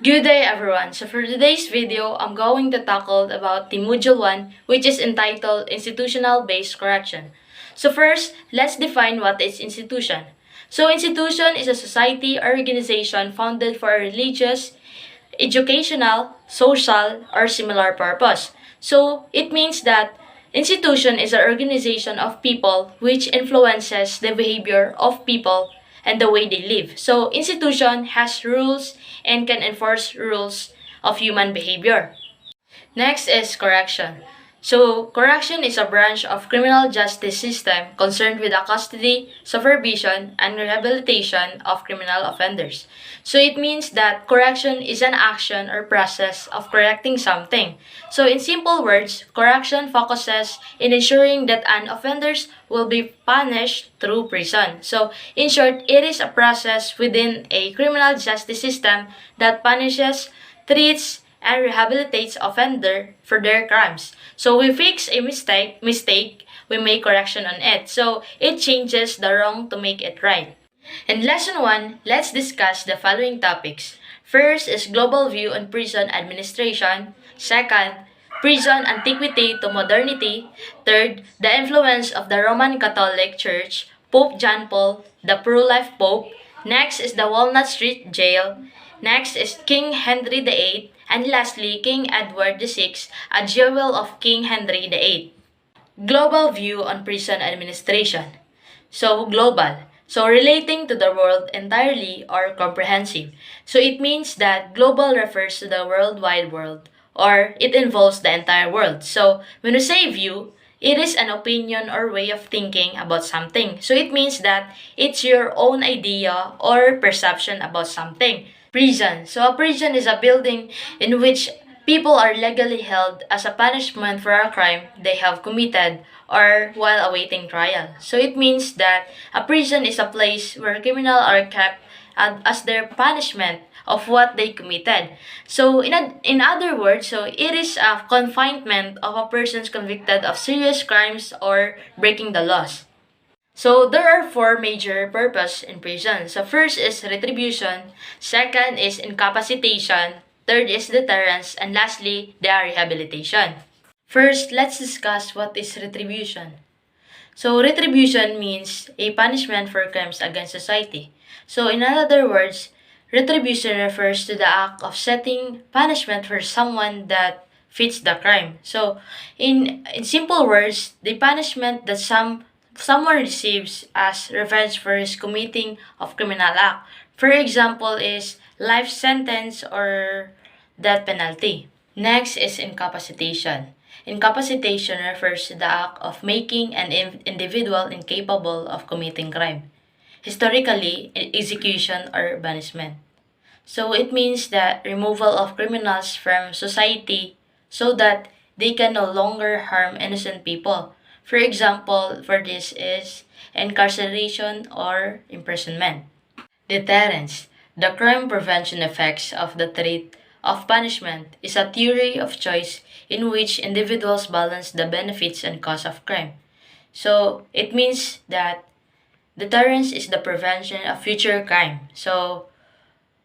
Good day everyone. So for today's video, I'm going to tackle about the module 1 which is entitled Institutional Based Correction. So first, let's define what is institution. So institution is a society or organization founded for a religious, educational, social, or similar purpose. So it means that institution is an organization of people which influences the behavior of people and the way they live. So institution has rules and can enforce rules of human behavior. Next is correction. So, correction is a branch of criminal justice system concerned with the custody, supervision, and rehabilitation of criminal offenders. So, it means that correction is an action or process of correcting something. So, in simple words, correction focuses in ensuring that an offenders will be punished through prison. So, in short, it is a process within a criminal justice system that punishes, treats, and rehabilitates offender for their crimes. So we fix a mistake, we make correction on it. So it changes the wrong to make it right. In lesson 1, let's discuss the following topics. First is global view on prison administration. Second, prison antiquity to modernity. Third, the influence of the Roman Catholic Church, Pope John Paul, the pro-life Pope. Next is the Walnut Street Jail. Next is King Henry VIII. And lastly, King Edward VI, a jewel of King Henry VIII. Global view on prison administration. So, global. So, relating to the world entirely or comprehensive. So, it means that global refers to the worldwide world or it involves the entire world. So, when we say view, it is an opinion or way of thinking about something. So, it means that it's your own idea or perception about something. Prison. So, a prison is a building in which people are legally held as a punishment for a crime they have committed or while awaiting trial. So it means that a prison is a place where criminals are kept as their punishment of what they committed. So in other words, so it is a confinement of a person convicted of serious crimes or breaking the laws. So there are four major purposes in prison. So first is retribution, second is incapacitation, third is deterrence, and lastly, the rehabilitation. First, let's discuss what is retribution. So retribution means a punishment for crimes against society. So in other words, retribution refers to the act of setting punishment for someone that fits the crime. So in simple words, the punishment that someone receives as revenge for his committing of criminal act. For example is life sentence or death penalty. Next is incapacitation. Incapacitation refers to the act of making an individual incapable of committing crime. Historically, execution or banishment. So it means that removal of criminals from society so that they can no longer harm innocent people. For example, for this is incarceration or imprisonment. Deterrence. The crime prevention effects of the threat of punishment is a theory of choice in which individuals balance the benefits and costs of crime. So it means that deterrence is the prevention of future crime. So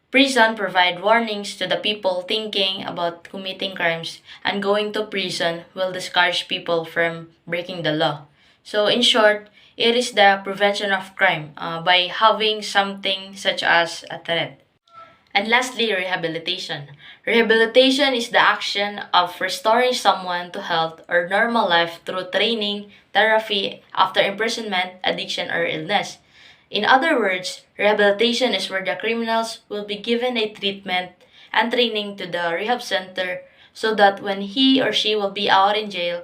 prison provide warnings to the people thinking about committing crimes, and going to prison will discourage people from breaking the law. So in short, it is the prevention of crime by having something such as a threat. And lastly, rehabilitation. Rehabilitation is the action of restoring someone to health or normal life through training, therapy after imprisonment, addiction, or illness. In other words, rehabilitation is where the criminals will be given a treatment and training to the rehab center so that when he or she will be out in jail,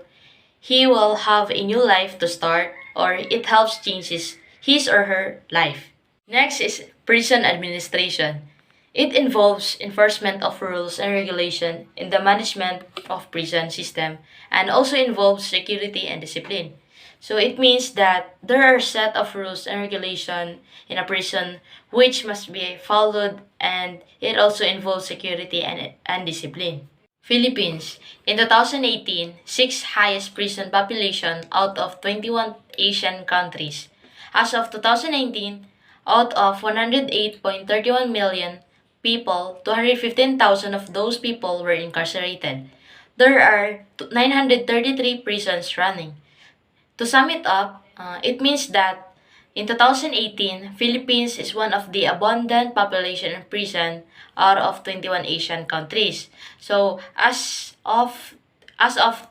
he will have a new life to start or it helps change his or her life. Next is prison administration. It involves enforcement of rules and regulation in the management of prison system and also involves security and discipline. So it means that there are a set of rules and regulation in a prison which must be followed, and it also involves security and discipline. Philippines. In 2018, 6th highest prison population out of 21 Asian countries. As of 2019, out of 108.31 million people, 215,000 of those people were incarcerated. There are 933 prisons running. To sum it up, it means that in 2018, Philippines is one of the abundant population in prison out of 21 Asian countries. So as of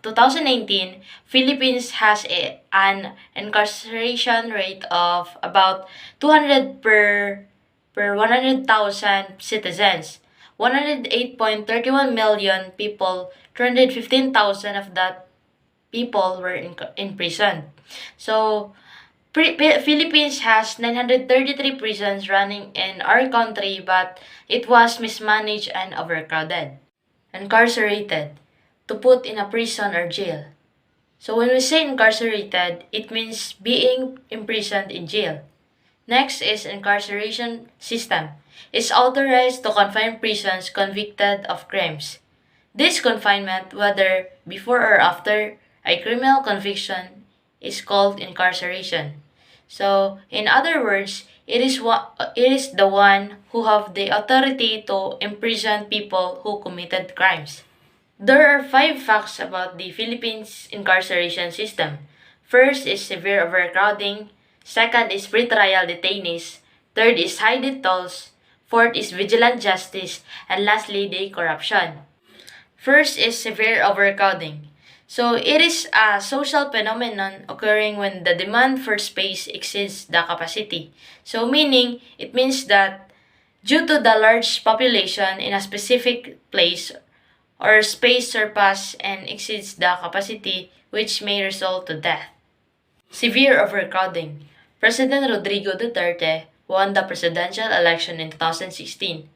2019, Philippines has an incarceration rate of about 200 per 100,000 citizens. 108.31 million people, 215,000 of that people were in prison. So, Philippines has 933 prisons running in our country, but it was mismanaged and overcrowded. Incarcerated, to put in a prison or jail. So when we say incarcerated, it means being imprisoned in jail. Next is incarceration system. It's authorized to confine persons convicted of crimes. This confinement, whether before or after a criminal conviction, is called incarceration. So, in other words, it is the one who have the authority to imprison people who committed crimes. There are 5 facts about the Philippines incarceration system. First is severe overcrowding. Second is pretrial detainees. Third is high death tolls. Fourth is vigilant justice. And lastly, the corruption. First is severe overcrowding. So it is a social phenomenon occurring when the demand for space exceeds the capacity. So meaning, it means that due to the large population in a specific place or space surpass and exceeds the capacity, which may result to death. Severe overcrowding. President Rodrigo Duterte won the presidential election in 2016.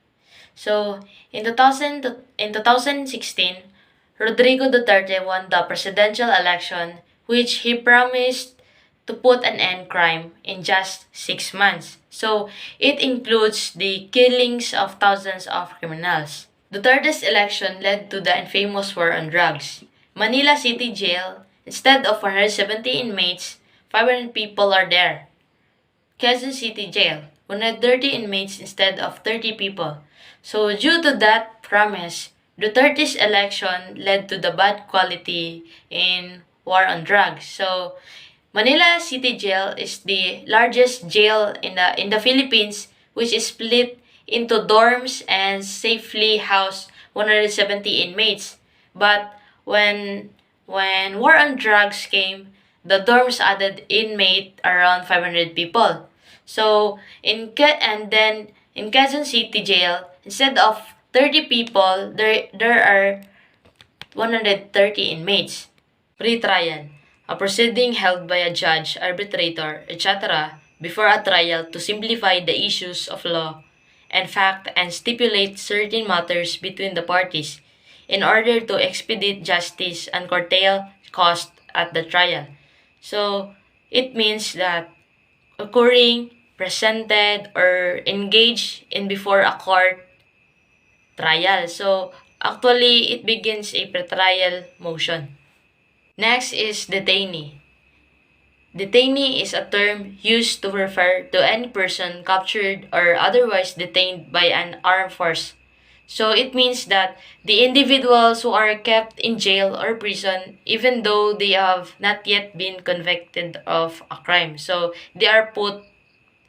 So, in 2016, Rodrigo Duterte won the presidential election, which he promised to put an end crime in just 6 months. So, it includes the killings of thousands of criminals. Duterte's election led to the infamous war on drugs. Manila City Jail, instead of 170 inmates, 500 people are there. Quezon City Jail, 130 inmates instead of 30 people. So due to that promise, Duterte's election led to the bad quality in war on drugs. So Manila City Jail is the largest jail in the Philippines, which is split into dorms and safely house 170 inmates. But when war on drugs came, the dorms added inmate around 500 people. So in Quezon City Jail, instead of 30 people, there are 130 inmates. Pre-trial, a proceeding held by a judge, arbitrator, etc. before a trial to simplify the issues of law and fact and stipulate certain matters between the parties in order to expedite justice and curtail cost at the trial. So, it means that occurring, presented, or engaged in before a court trial. So, actually, it begins a pretrial motion. Next is detainee. Detainee is a term used to refer to any person captured or otherwise detained by an armed force. So it means that the individuals who are kept in jail or prison even though they have not yet been convicted of a crime. So they are put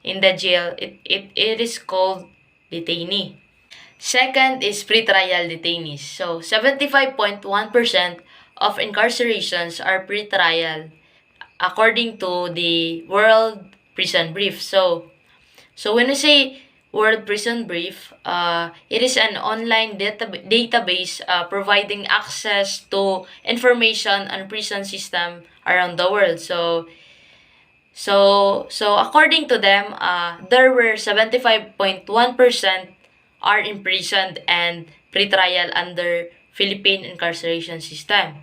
in the jail. It is called detainee. Second is pretrial detainees. So 75.1% of incarcerations are pretrial according to the World Prison Brief. So when we say World Prison Brief, it is an online database providing access to information on prison system around the world. So according to them, there were 75.1% are imprisoned and pretrial under Philippine incarceration system.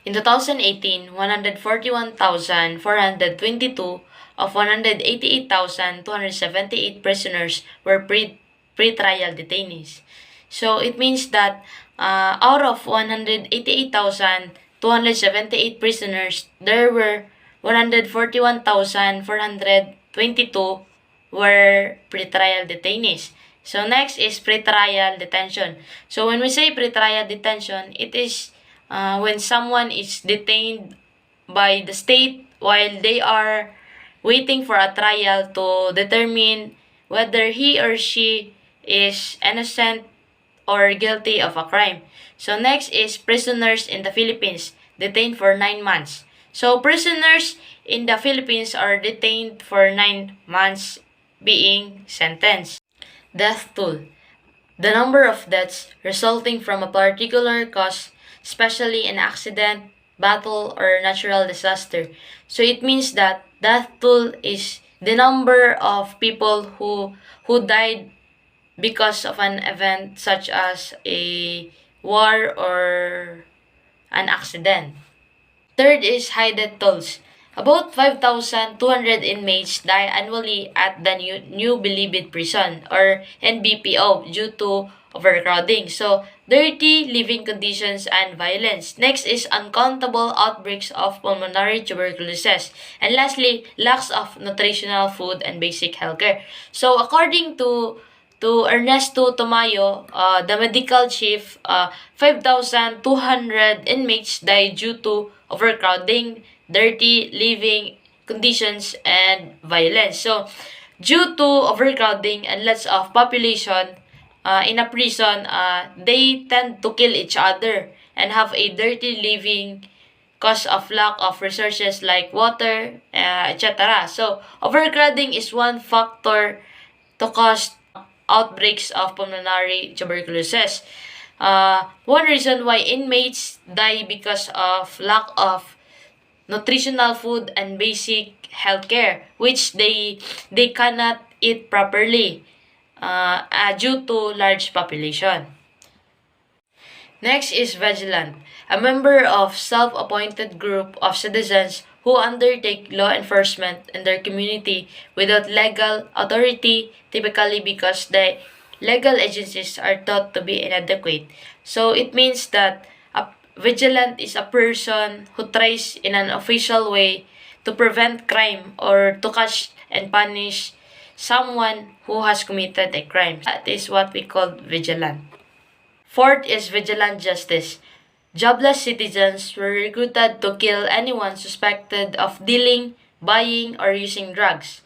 In 2018, 141,422 of 188,278 prisoners were pre-trial detainees. So it means that out of 188,278 prisoners, there were 141,422 were pre-trial detainees. So next is pretrial detention. So when we say pretrial detention, it is when someone is detained by the state while they are waiting for a trial to determine whether he or she is innocent or guilty of a crime. So next is prisoners in the Philippines, detained for 9 months. So prisoners in the Philippines are detained for 9 months being sentenced. Death toll. The number of deaths resulting from a particular cause, especially an accident, battle, or natural disaster. So it means that death toll is the number of people who died because of an event such as a war or an accident. Third is hidden tolls. About 5,200 inmates die annually at the New Bilibid Prison or NBPO due to overcrowding. So, dirty living conditions and violence. Next is uncountable outbreaks of pulmonary tuberculosis. And lastly, lacks of nutritional food and basic healthcare. So, according to Ernesto Tomayo, the medical chief, 5,200 inmates died due to overcrowding, dirty living conditions, and violence. So, due to overcrowding and lots of population in a prison, they tend to kill each other and have a dirty living cause of lack of resources like water, etc. So, overcrowding is one factor to cause outbreaks of pulmonary tuberculosis. One reason why inmates die because of lack of nutritional food and basic healthcare, which they cannot eat properly due to large population. Next is vigilant, a member of self-appointed group of citizens who undertake law enforcement in their community without legal authority, typically because the legal agencies are thought to be inadequate. So it means that a vigilant is a person who tries in an official way to prevent crime or to catch and punish someone who has committed a crime. That is what we call vigilant. Fourth is vigilant justice. Jobless citizens were recruited to kill anyone suspected of dealing, buying, or using drugs.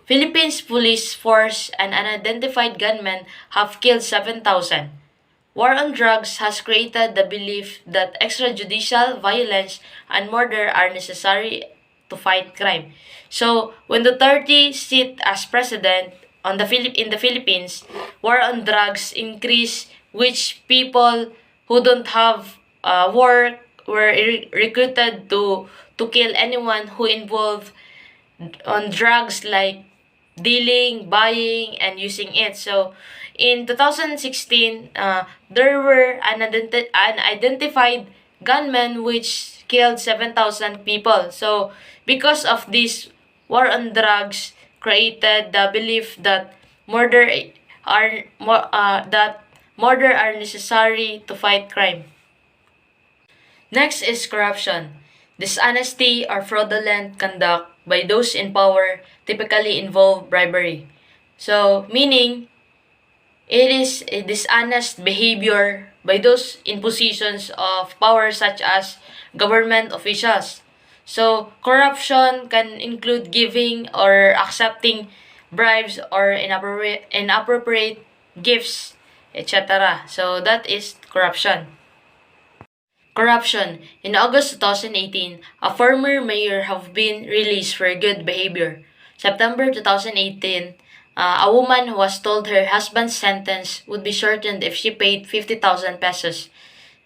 Philippines police force and unidentified gunmen have killed 7,000. War on drugs has created the belief that extrajudicial violence and murder are necessary to fight crime. So, when Duterte sit as president in the Philippines, war on drugs increased, which people who don't have work were recruited to kill anyone who involved on drugs like dealing, buying, and using it. So, in 2016, there were unidentified gunmen which killed 7,000 people. So, because of this war on drugs, created the belief that murder murder are necessary to fight crime. Next is corruption. Dishonesty or fraudulent conduct by those in power typically involve bribery. So, meaning, it is a dishonest behavior by those in positions of power such as government officials. So, corruption can include giving or accepting bribes or inappropriate gifts, etc. So, that is corruption. Corruption. In August 2018, a former mayor have been released for good behavior. September 2018, a woman who was told her husband's sentence would be shortened if she paid 50,000 pesos.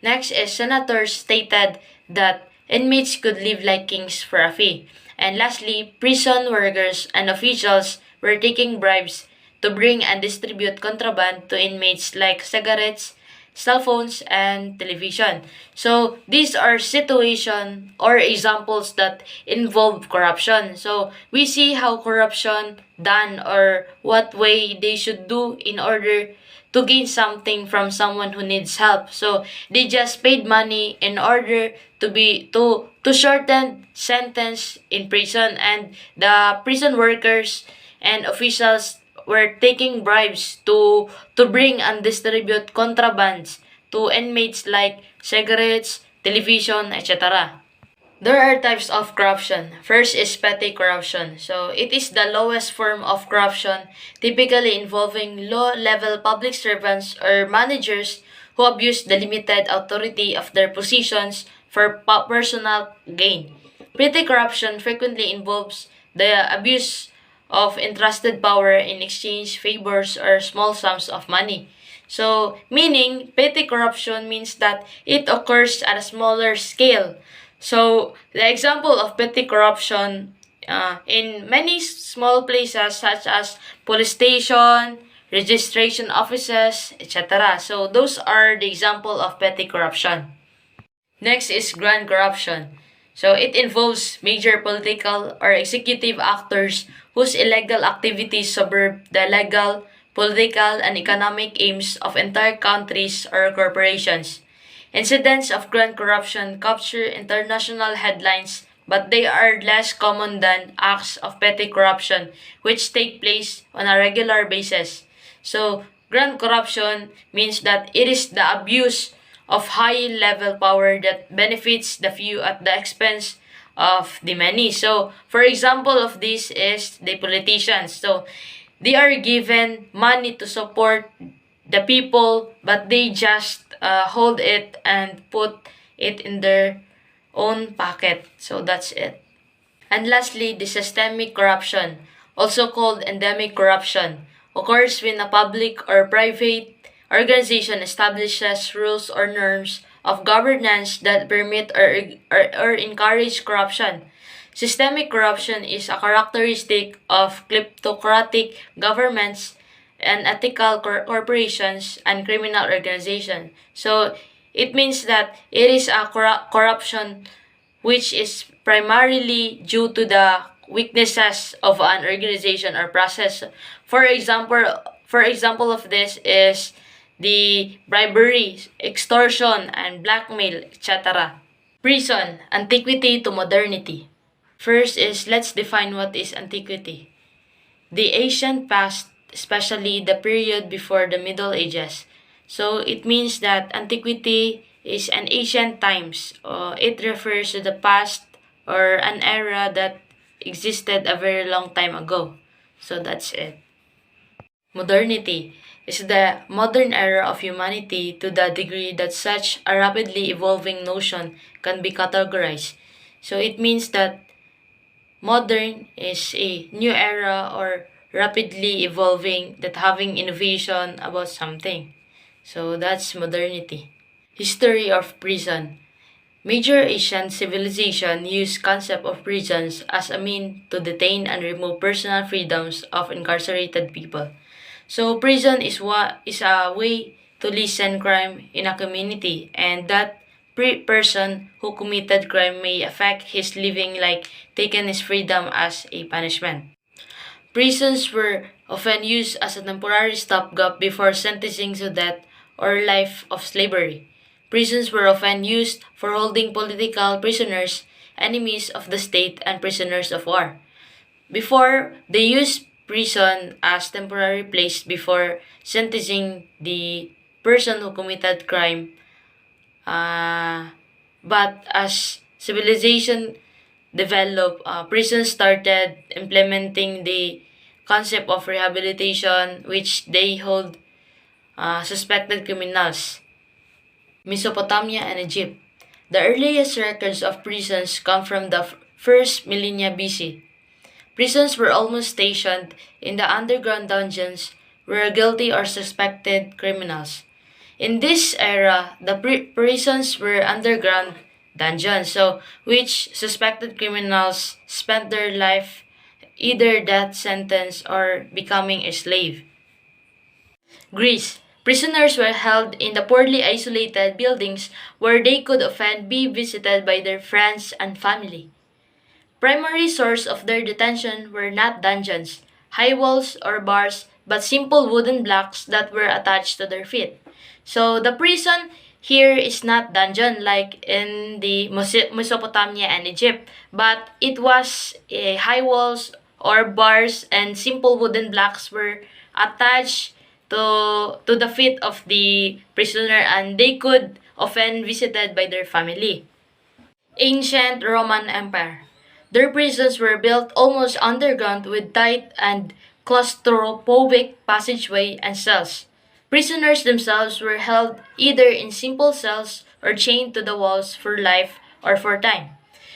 Next is senators stated that inmates could live like kings for a fee. And lastly, prison workers and officials were taking bribes to bring and distribute contraband to inmates like cigarettes, cell phones, and television. So, these are situations or examples that involve corruption. So, we see how corruption done or what way they should do in order to gain something from someone who needs help. So, they just paid money in order to shorten sentence in prison, and the prison workers and officials were taking bribes to bring and distribute contrabands to inmates like cigarettes, television, etc. There are types of corruption. First is petty corruption. So it is the lowest form of corruption, typically involving low-level public servants or managers who abuse the limited authority of their positions for personal gain. Petty corruption frequently involves the abuse of entrusted power in exchange favors or small sums of money. So, meaning petty corruption means that it occurs at a smaller scale. So, the example of petty corruption in many small places such as police station, registration offices, etc. So, those are the example of petty corruption. Next is grand corruption. So, it involves major political or executive actors whose illegal activities subvert the legal, political, and economic aims of entire countries or corporations. Incidents of grand corruption capture international headlines, but they are less common than acts of petty corruption, which take place on a regular basis. So, grand corruption means that it is the abuse of high-level power that benefits the few at the expense of the many. So, for example of this is the politicians. So, they are given money to support the people, but they just hold it and put it in their own pocket. So that's it. And lastly, the systemic corruption, also called endemic corruption, occurs when a public or private organization establishes rules or norms of governance that permit or encourage corruption. Systemic corruption is a characteristic of kleptocratic governments and ethical corporations and criminal organizations. So it means that it is a corruption which is primarily due to the weaknesses of an organization or process. For example of this is the bribery, extortion, and blackmail, etc. Prison, antiquity to modernity. First is let's define what is antiquity. The ancient past, especially the period before the Middle Ages. So it means that antiquity is an ancient times. It refers to the past or an era that existed a very long time ago. So that's it. Modernity is the modern era of humanity to the degree that such a rapidly evolving notion can be categorized. So it means that modern is a new era or rapidly evolving that having innovation about something. So that's modernity. History of prison. Major Asian civilization used concept of prisons as a mean to detain and remove personal freedoms of incarcerated people. So prison is a way to lessen crime in a community, and that person who committed crime may affect his living like taking his freedom as a punishment. Prisons were often used as a temporary stopgap before sentencing to death or life of slavery. Prisons were often used for holding political prisoners, enemies of the state, and prisoners of war. Before, they used prison as temporary place before sentencing the person who committed crime. But as civilization developed, prisons started implementing the concept of rehabilitation, which they hold suspected criminals. Mesopotamia and Egypt. The earliest records of prisons come from the first millennia BC. Prisons were almost stationed in the underground dungeons where guilty or suspected criminals. In this era, the prisons were underground dungeons, so which suspected criminals spent their life either death sentence or becoming a slave. Greece. Prisoners were held in the poorly isolated buildings where they could often be visited by their friends and family. Primary source of their detention were not dungeons, high walls, or bars, but simple wooden blocks that were attached to their feet. So the prison here is not dungeon like in the Mesopotamia and Egypt, but it was high walls or bars and simple wooden blocks were attached to the feet of the prisoner, and they could often visited by their family. Ancient Roman Empire. Their prisons were built almost underground with tight and claustrophobic passageway and cells. Prisoners themselves were held either in simple cells or chained to the walls for life or for time.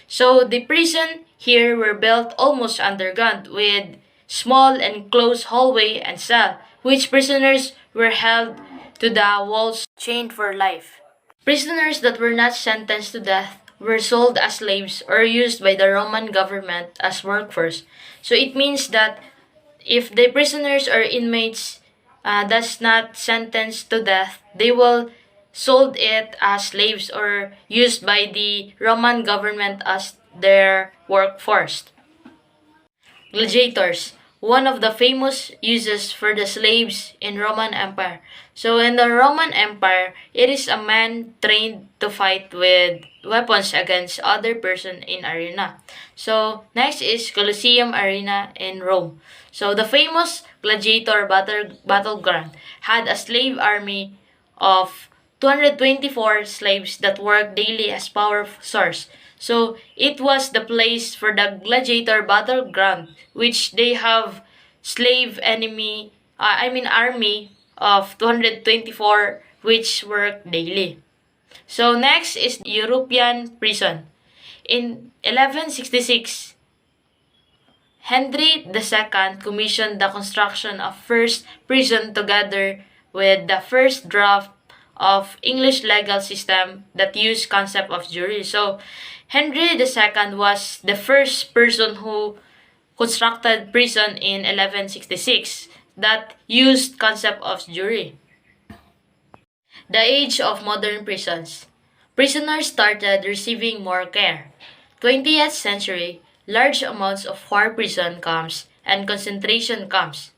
So the prison here were built almost underground with small enclosed hallway and cell, which prisoners were held to the walls chained for life. Prisoners that were not sentenced to death were sold as slaves or used by the Roman government as workforce. So it means that if the prisoners or inmates does not sentenced to death, they will sold it as slaves or used by the Roman government as their workforce. Gladiators, one of the famous uses for the slaves in Roman Empire. So in the Roman Empire, it is a man trained to fight with weapons against other person in arena. So next is Colosseum Arena in Rome. So the famous gladiator battleground had a slave army of 224 slaves that worked daily as power source. So it was the place for the gladiator battleground, which they have slave enemy, army of 224 which work daily. So next is European prison. In 1166, Henry II commissioned the construction of first prison together with the first draft of English legal system that used concept of jury. So Henry II was the first person who constructed prison in 1166 that used concept of jury. The age of modern prisons. Prisoners started receiving more care. 20th century, large amounts of war prison camps and concentration camps.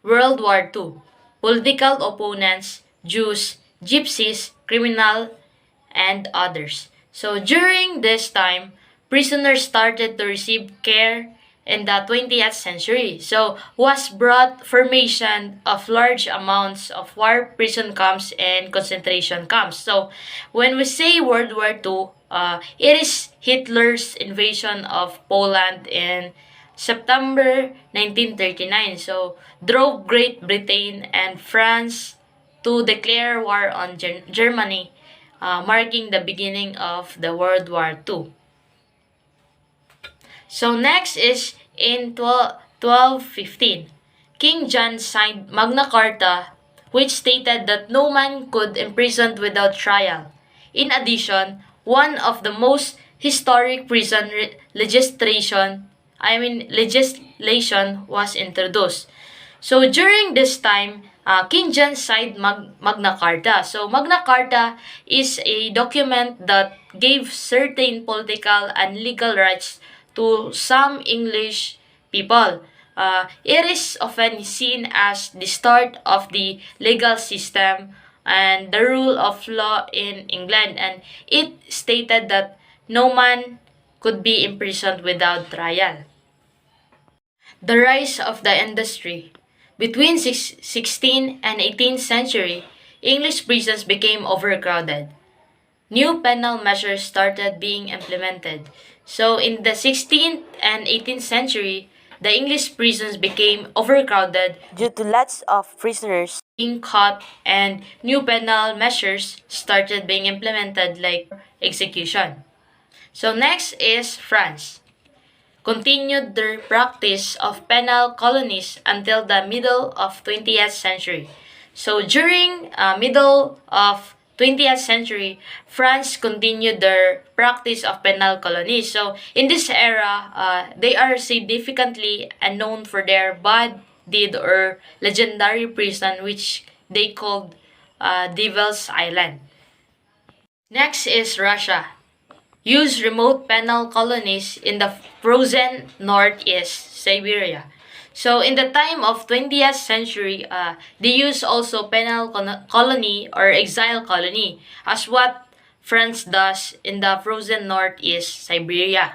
World War II, political opponents, Jews, gypsies, criminal, and others. So during this time, prisoners started to receive care in the 20th century. So was brought formation of large amounts of war prison camps and concentration camps. So when we say World War II, it is Hitler's invasion of Poland in September 1939. So drove Great Britain and France to declare war on Germany, marking the beginning of the World War II. So next is in 1215, King John signed Magna Carta, which stated that no man could imprisoned without trial. In addition, one of the most historic prison legislation was introduced. So during this time, King John signed Magna Carta. So Magna Carta is a document that gave certain political and legal rights to some English people. It is often seen as the start of the legal system and the rule of law in England, and it stated that no man could be imprisoned without trial. The rise of the industry. Between 16th and 18th century, English prisons became overcrowded. New penal measures started being implemented. So in the 16th and 18th century, the English prisons became overcrowded due to lots of prisoners being caught, and new penal measures started being implemented like execution. So next is France. Continued their practice of penal colonies until the middle of 20th century. So during middle of 20th century, France continued their practice of penal colonies. So in this era, they are significantly known for their bad deed or legendary prison, which they called Devil's Island. Next is Russia. Use remote penal colonies in the frozen northeast Siberia. So in the time of 20th century, they use also penal colony or exile colony as what France does in the frozen northeast Siberia.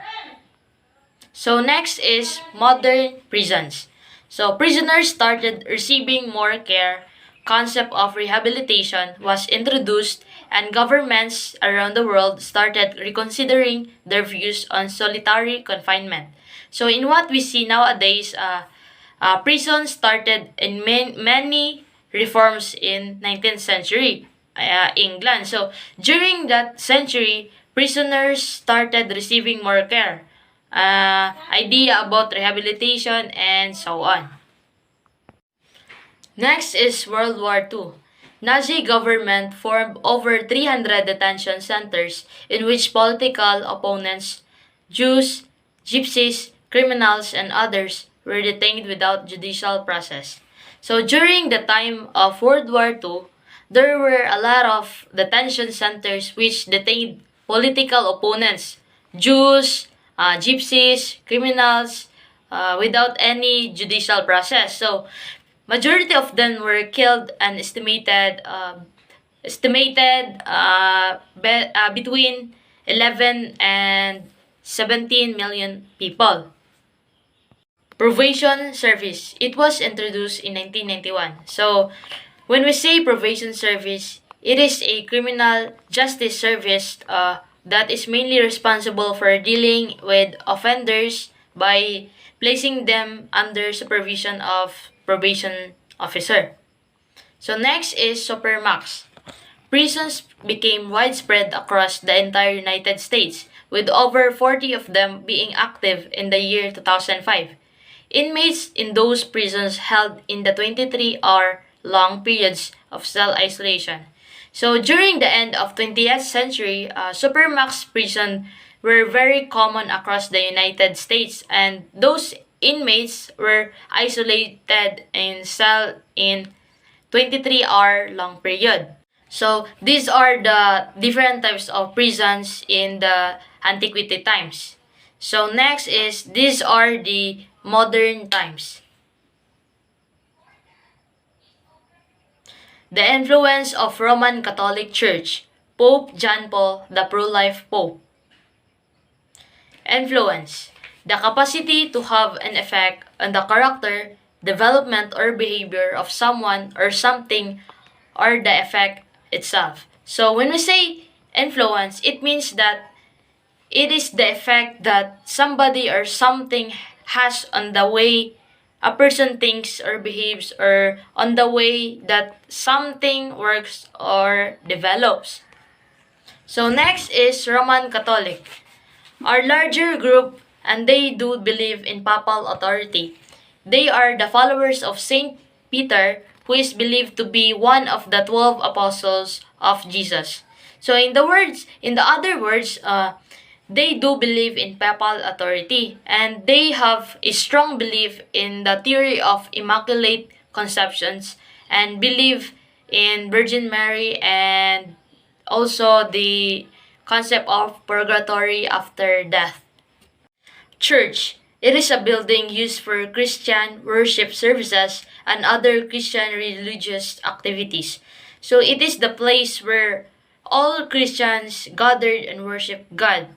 So next is modern prisons. So prisoners started receiving more care. Concept of rehabilitation was introduced and governments around the world started reconsidering their views on solitary confinement. So in what we see nowadays, prisons started in many reforms in 19th century England. So during that century, prisoners started receiving more care, idea about rehabilitation, and so on. Next is World War II. Nazi government formed over 300 detention centers in which political opponents, Jews, gypsies, criminals, and others were detained without judicial process. So during the time of World War II, there were a lot of detention centers which detained political opponents, Jews, gypsies, criminals, without any judicial process. So majority of them were killed and between 11 and 17 million people. Probation service. It was introduced in 1991. So, when we say probation service, it is a criminal justice service that is mainly responsible for dealing with offenders by placing them under supervision of probation officer. So next is Supermax. Prisons became widespread across the entire United States, with over 40 of them being active in the year 2005. Inmates in those prisons held in the 23-hour long periods of cell isolation. So during the end of 20th century, supermax prison were very common across the United States, and those inmates were isolated in cell in 23-hour long period. So these are the different types of prisons in the antiquity times. So next is these are the modern times. The influence of Roman Catholic Church, Pope John Paul, the pro-life Pope. Influence. The capacity to have an effect on the character, development, or behavior of someone or something, or the effect itself. So when we say influence, it means that it is the effect that somebody or something has on the way a person thinks or behaves, or on the way that something works or develops. So next is Roman Catholic. Our larger group, and they do believe in papal authority. They are the followers of Saint Peter, who is believed to be one of the 12 apostles of Jesus. So in the other words, they do believe in papal authority, and they have a strong belief in the theory of immaculate conceptions, and believe in Virgin Mary, and also the concept of purgatory after death. Church. It is a building used for Christian worship services and other Christian religious activities. So it is the place where all Christians gathered and worship God.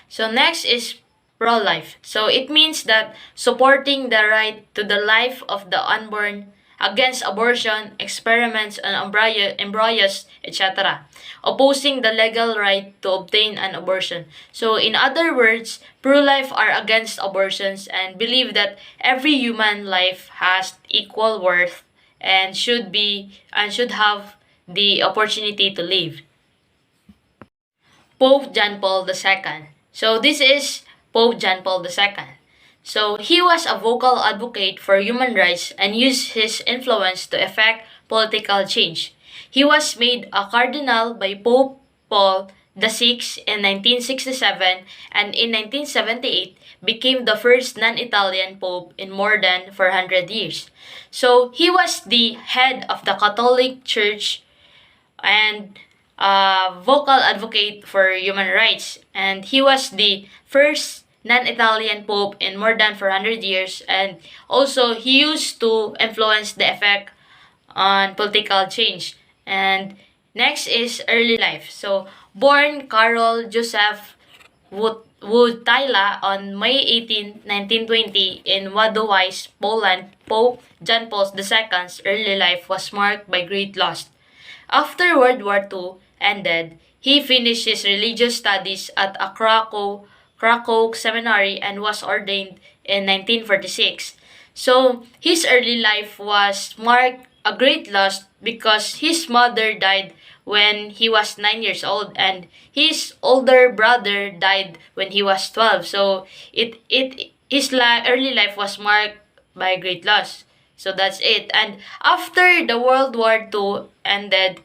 So next is pro-life. So it means that supporting the right to the life of the unborn, against abortion, experiments on embryos, etc. Opposing the legal right to obtain an abortion. So in other words, pro-life are against abortions and believe that every human life has equal worth and should have the opportunity to live. Pope John Paul II. So this is Pope John Paul II. So he was a vocal advocate for human rights and used his influence to effect political change. He was made a cardinal by Pope Paul VI in 1967, and in 1978 became the first non-Italian pope in more than 400 years. So he was the head of the Catholic Church and a vocal advocate for human rights, and he was the first non-Italian pope in more than 400 years, and also he used to influence the effect on political change. And next is early life. So born Carol Joseph Wojtyla on May 18, 1920 in Wadowice, Poland. Pope John Paul II's early life was marked by great loss. After World War II ended, he finished his religious studies at a Krakow seminary and was ordained in 1946. So, his early life was marked a great loss because his mother died when he was 9 years old and his older brother died when he was 12. So, early life was marked by great loss. So that's it. And after the World War II ended,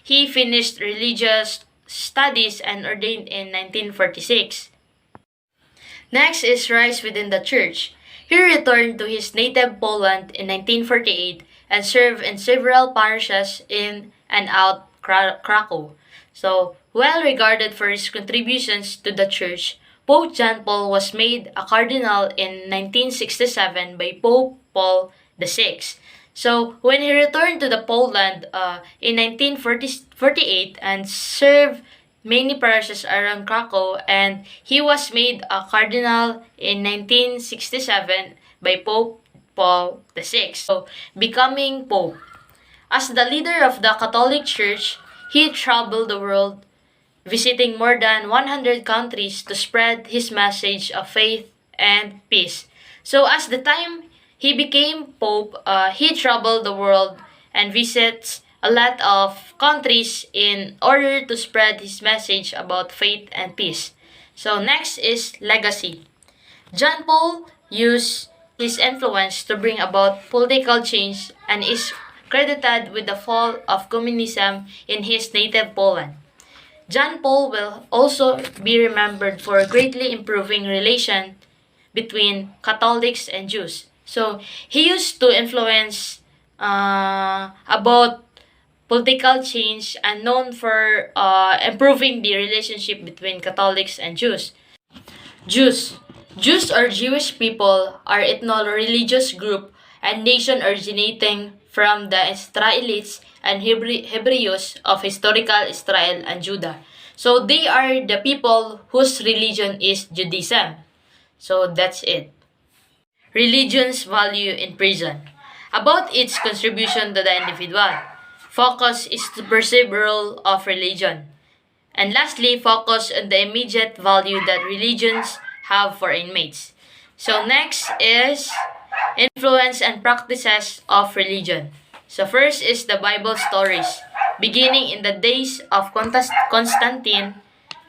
he finished religious studies and ordained in 1946. Next is rise within the church. He returned to his native Poland in 1948 and served in several parishes in and out Krakow. So, well regarded for his contributions to the church, Pope John Paul was made a cardinal in 1967 by Pope Paul VI. So, when he returned to the Poland in 1948 and served many parishes around Krakow, and he was made a cardinal in 1967 by Pope Paul VI. So, becoming Pope. As the leader of the Catholic Church, he traveled the world, visiting more than 100 countries to spread his message of faith and peace. So, as the time he became Pope, he traveled the world and visits a lot of countries in order to spread his message about faith and peace. So, next is legacy. John Paul used his influence to bring about political change and is credited with the fall of communism in his native Poland. John Paul will also be remembered for greatly improving relations between Catholics and Jews. So he used to influence about political change and known for improving the relationship between Catholics and Jews. Jews. Jews or Jewish people are ethno-religious group and nation originating from the Israelites and Hebrews of historical Israel and Judah. So they are the people whose religion is Judaism. So that's it. Religion's value in prison. About its contribution to the individual. Focus is the perceived role of religion. And lastly, focus on the immediate value that religions have for inmates. So next is influence and practices of religion. So first is the Bible stories. Beginning in the days of Constantine,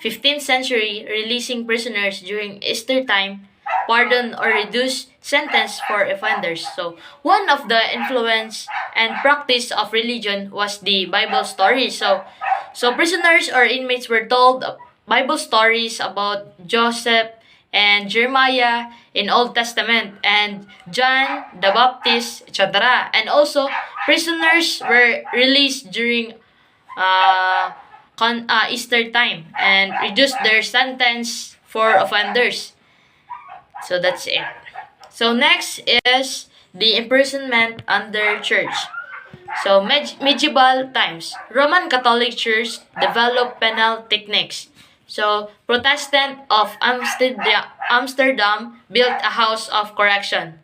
15th century, releasing prisoners during Easter time, pardon or reduce sentence for offenders. So one of the influence and practice of religion was the Bible stories. So prisoners or inmates were told Bible stories about Joseph and Jeremiah in Old Testament and John the Baptist, etc. And also prisoners were released during Easter time and reduced their sentence for offenders. So that's it. So next is the imprisonment under church. So medieval times, Roman Catholic Church developed penal techniques. So Protestant of Amsterdam built a house of correction.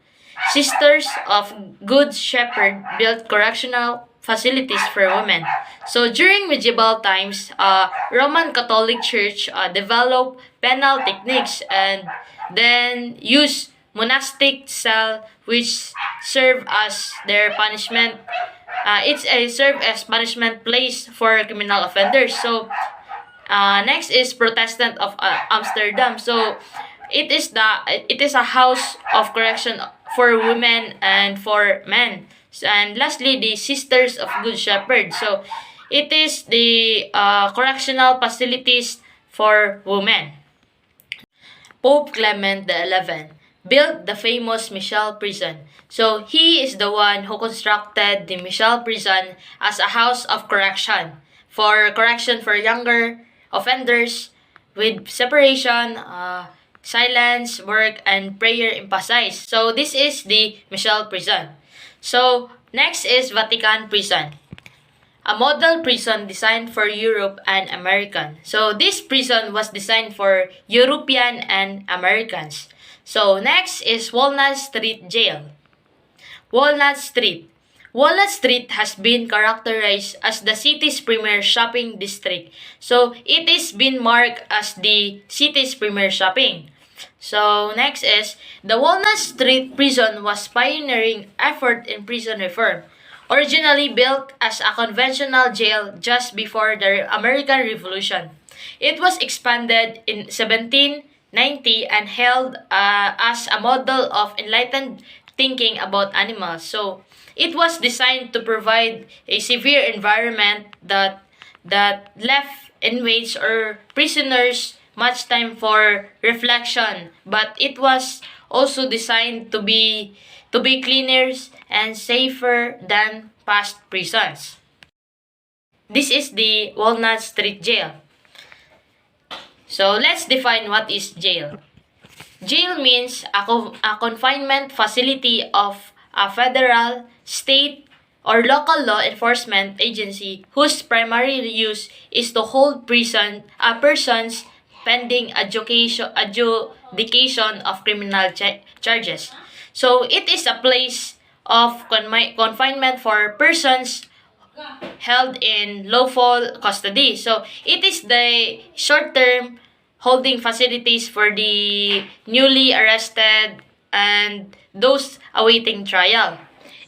Sisters of Good Shepherd built correctional facilities for women. So during medieval times, Roman Catholic Church developed penal techniques and then used monastic cell which serve as their punishment. It's a serve as punishment place for criminal offenders. So next is Protestant of Amsterdam. So it is a house of correction for women and for men. And lastly, the Sisters of Good Shepherd. So it is the correctional facilities for women. Pope Clement XI built the famous Michel prison. So he is the one who constructed the Michel prison as a house of correction for younger offenders with separation, silence, work, and prayer emphasized. So this is the Michel prison. So next is Vatican prison. a model prison designed for Europe and American. So this prison was designed for European and Americans. So next is Walnut Street Jail. Walnut Street. Walnut Street has been characterized as the city's premier shopping district. So it is been marked as the city's premier shopping. So next is the Walnut Street prison was pioneering effort in prison reform. Originally built as a conventional jail just before the American Revolution, it was expanded in 1790 and held as a model of enlightened thinking about animals. So it was designed to provide a severe environment that left inmates or prisoners much time for reflection, but it was also designed to be cleaner and safer than past prisons. This is the Walnut Street Jail. So let's define what is jail. Jail means a confinement facility of a federal, state, or local law enforcement agency whose primary use is to hold persons pending adjudication of criminal charges. So it is a place of confinement for persons held in lawful custody. So it is the short-term holding facilities for the newly arrested and those awaiting trial.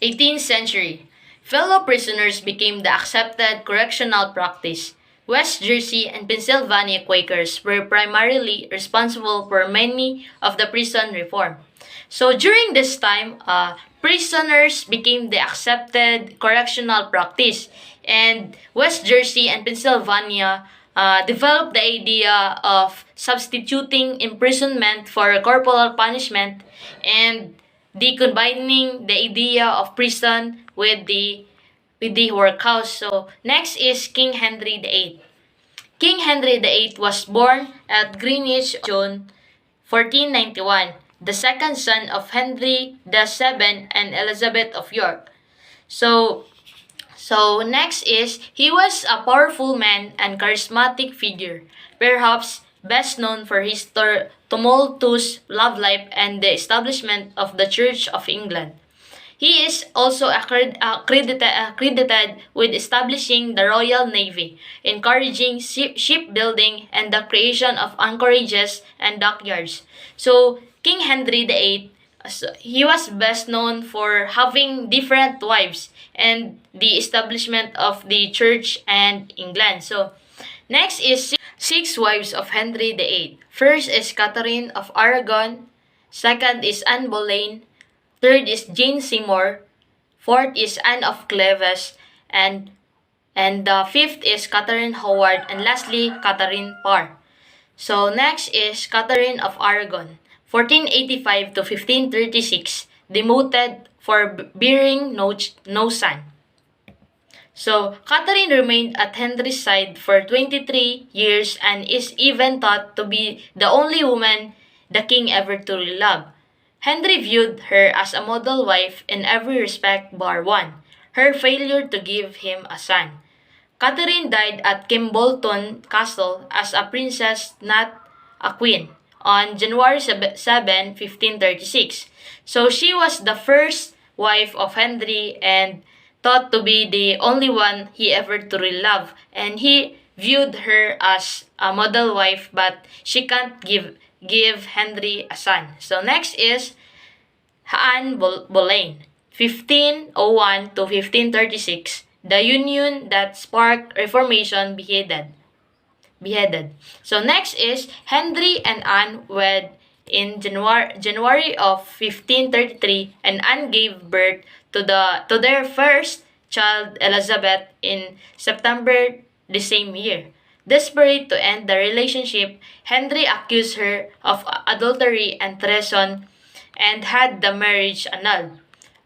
18th century. Fellow prisoners became the accepted correctional practice. West Jersey and Pennsylvania Quakers were primarily responsible for many of the prison reform. So during this time, prisoners became the accepted correctional practice, and West Jersey and Pennsylvania developed the idea of substituting imprisonment for corporal punishment and the combining the idea of prison with the workhouse. So next is King Henry VIII. King Henry VIII was born at Greenwich, June 1491, the second son of Henry VII and Elizabeth of York. So, so next is he was a powerful man and charismatic figure, perhaps best known for his tumultuous love life and the establishment of the Church of England. He is also credited with establishing the Royal Navy, encouraging shipbuilding and the creation of anchorages and dockyards. So, King Henry VIII, he was best known for having different wives and the establishment of the Church and England. So, next is six wives of Henry VIII. First is Catherine of Aragon. Second is Anne Boleyn. Third is Jane Seymour. Fourth is Anne of Cleves. And the fifth is Catherine Howard. And lastly, Catherine Parr. So next is Catherine of Aragon. 1485 to 1536. Demoted for bearing no son. So, Catherine remained at Henry's side for 23 years and is even thought to be the only woman the king ever truly loved. Henry viewed her as a model wife in every respect bar one, her failure to give him a son. Catherine died at Kimbolton Castle as a princess, not a queen, on January 7, 1536. So she was the first wife of Henry and thought to be the only one he ever truly loved, and he viewed her as a model wife, but she can't give Henry a son. So next is Anne Boleyn, 1501 to 1536, the union that sparked Reformation beheaded. So next is Henry and Anne wed in January of 1533, and Anne gave birth to their first child, Elizabeth, in September the same year. Desperate to end the relationship, Henry accused her of adultery and treason and had the marriage annulled.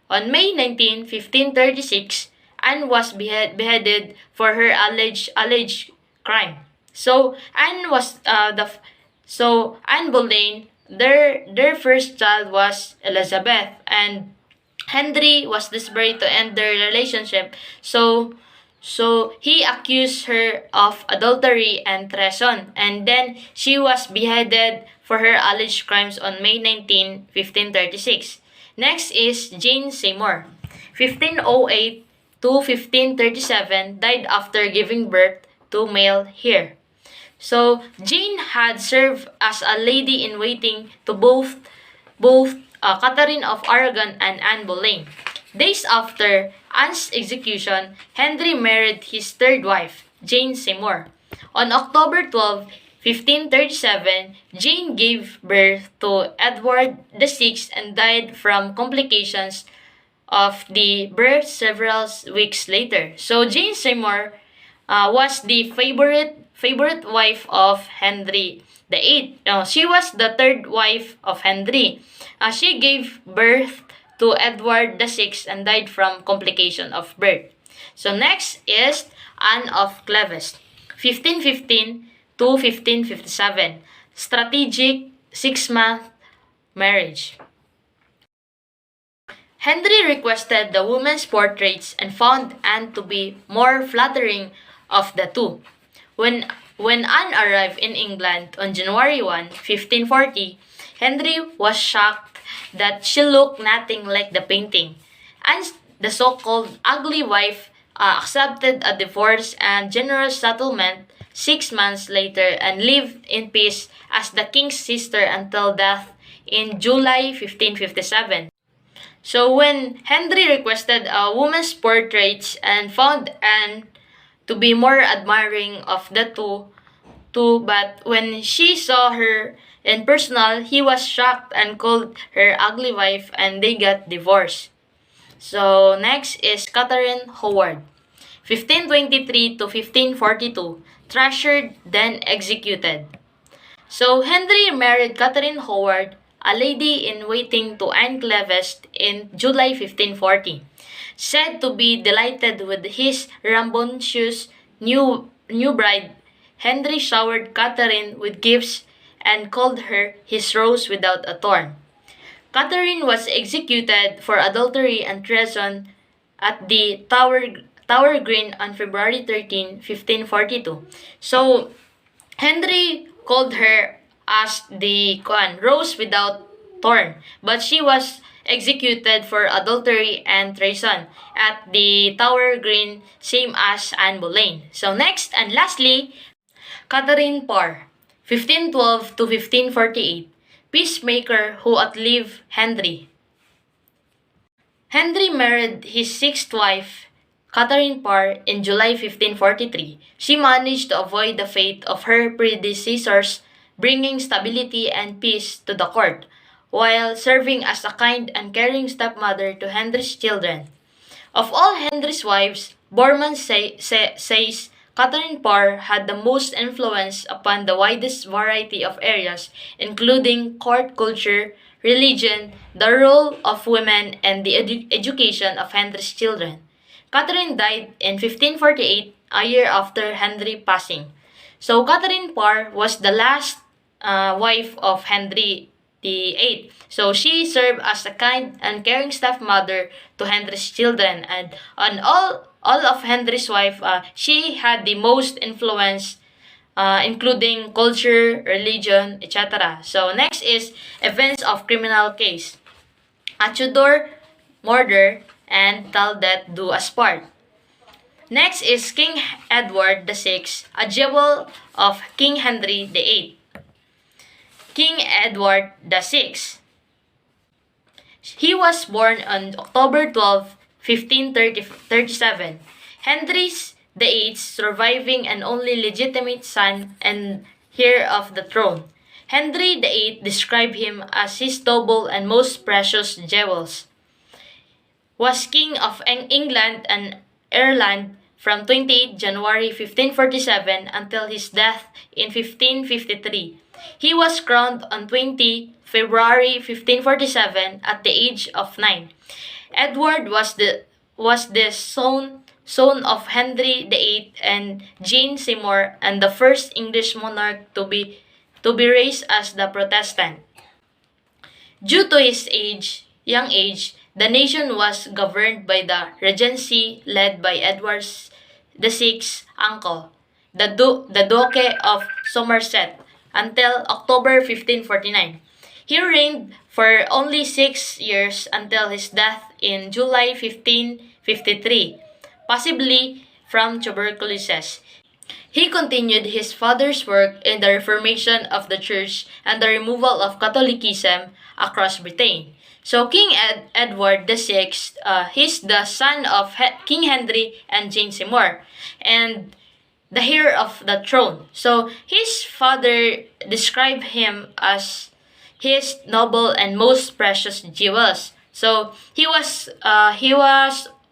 On May 19, 1536, Anne was beheaded for her alleged crime. So Anne Boleyn, their first child was Elizabeth, and Henry was desperate to end their relationship. So So he accused her of adultery and treason, and then she was beheaded for her alleged crimes on May 19, 1536. Next is Jane Seymour. 1508 to 1537, died after giving birth to male heir. So Jane had served as a lady-in-waiting to both Catherine of Aragon and Anne Boleyn. Days after Anne's execution, Henry married his third wife, Jane Seymour. On October 12, 1537, Jane gave birth to Edward VI and died from complications of the birth several weeks later. So Jane Seymour was the favorite wife of Henry VIII. She was the third wife of Henry. She gave birth to Edward VI and died from complication of birth. So next is Anne of Cleves, 1515 to 1557. Strategic 6-month marriage. Henry requested the women's portraits and found Anne to be more flattering of the two. When Anne arrived in England on January 1, 1540, Henry was shocked that she looked nothing like the painting. Anne, the so-called ugly wife, accepted a divorce and generous settlement 6 months later and lived in peace as the king's sister until death in July 1557. So when Henry requested a woman's portraits and found Anne to be more admiring of the two, but when she saw her in personal, he was shocked and called her ugly wife and they got divorced. So next is Catherine Howard, 1523 to 1542, treasured then executed. So Henry married Catherine Howard, a lady-in-waiting to Anne Cleves in July 1540. Said to be delighted with his rambunctious new bride, Henry showered Catherine with gifts and called her his rose without a thorn. Catherine was executed for adultery and treason at the Tower Green on February 13, 1542. So Henry called her as the rose without thorn, but she was executed for adultery and treason at the Tower Green, same as Anne Boleyn. So next and lastly, Catherine Parr, 1512 to 1548, peacemaker who outlived Henry. Henry married his sixth wife, Catherine Parr, in July 1543. She managed to avoid the fate of her predecessors, bringing stability and peace to the court, while serving as a kind and caring stepmother to Henry's children. Of all Henry's wives, Borman says Catherine Parr had the most influence upon the widest variety of areas, including court culture, religion, the role of women, and the education of Henry's children. Catherine died in 1548, a year after Henry passing. So Catherine Parr was the last wife of Henry VIII. So she served as a kind and caring stepmother to Henry's children, and on all of Henry's wife, she had the most influence, including culture, religion, etc. So next is events of criminal case. A Tudor murder and till death do us part. Next is King Edward VI, a jewel of King Henry VIII. King Edward VI. He was born on October 12, 1537. Henry VIII's surviving and only legitimate son and heir of the throne. Henry VIII described him as his double and most precious jewels. Was King of England and Ireland from 28 January 1547 until his death in 1553. He was crowned on 20 February 1547 at the age of 9. Edward was the son of Henry VIII and Jane Seymour, and the first English monarch to be raised as the Protestant. Due to his young age, the nation was governed by the regency led by Edward the sixth uncle, the Duke of Somerset, until October 1549. He reigned for only 6 years until his death in July 1553, possibly from tuberculosis. He continued his father's work in the reformation of the church and the removal of Catholicism across Britain. So Edward VI, he's the son of King Henry and Jane Seymour, and the heir of the throne. So his father described him as his noble and most precious jewels. So he was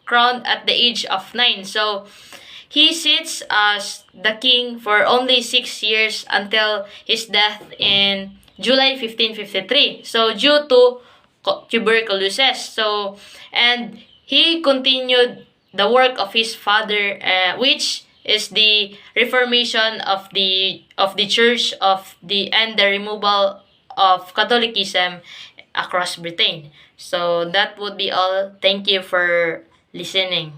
crowned at the age of 9. So he sits as the king for only 6 years until his death in July 1553. So due to tuberculosis. So and he continued the work of his father, which is the reformation of the church of the and the removal of Catholicism across Britain. So that would be all. Thank you for listening.